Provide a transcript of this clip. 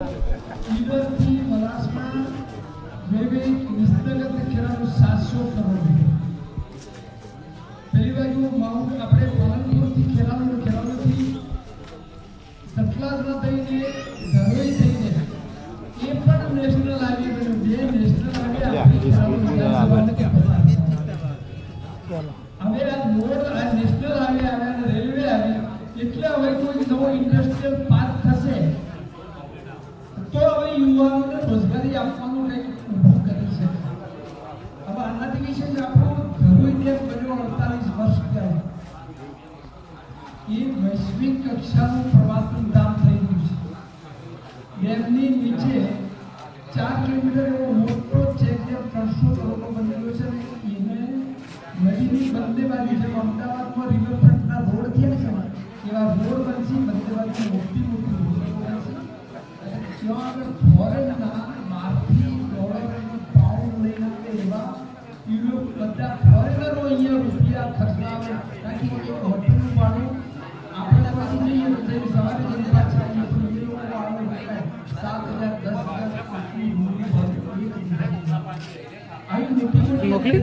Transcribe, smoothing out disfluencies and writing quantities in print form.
ઈડરથી મલાસમાં railway વિસ્તૃત ખેરાનું 700 કરોડ પહેલી બાજુ માઉન્ટ આપણે પાલનપુરથી ખેરાલુથી સતલાજમાં થઈને ધરોઈ થઈને એ પણ નેશનલ હાઈવે બન્યું. બે નેશનલ હાઈવે હવે આ રોડ આ નેશનલ હાઈવે આવ્યા અને રેલવે આવી એટલે હવે કોઈ નવો ઇન્ડસ્ટ્રીયલ પાર્ક થશે તો હવે યુવાનોને રોજગારી આપવાનું કંઈક ઊભું કરી શકે. હવે આનાથી વિશે આપણો ધરોઈ ડેમ બન્યો 48 વર્ષ પહેલા એ વૈશ્વિક કક્ષાનું પ્રવાસન ધામ થઈ ગયું છે. ડેમની નીચે 4 કિલોમીટર એવો મોટો ચેક ડેમ 300 કરોડનો બનેલો છે અને એને નદીની બંને બાજુ જેમ અમદાવાદમાં રિવરફ્રન્ટના રોડ થયા છે એવા રોડ બનશે. બંને બાજુ મોટી મોટી રોડ બનશે. ત્યાં આગળ ફોરેનના બહારથી ડોલર અને પાઉન્ડ લઈને આવે એવા યુરોપ બધા ફોરેનરો અહીંયા રૂપિયા ખર્ચાવે. કારણ કે એક હોટલનું ભાડું આપણે પછી જઈએ તો સવારે જઈને પાછા આવીએ તો એ લોકો આવે 7,000 10,000 આટલી મોટી આવી મોટી મોટી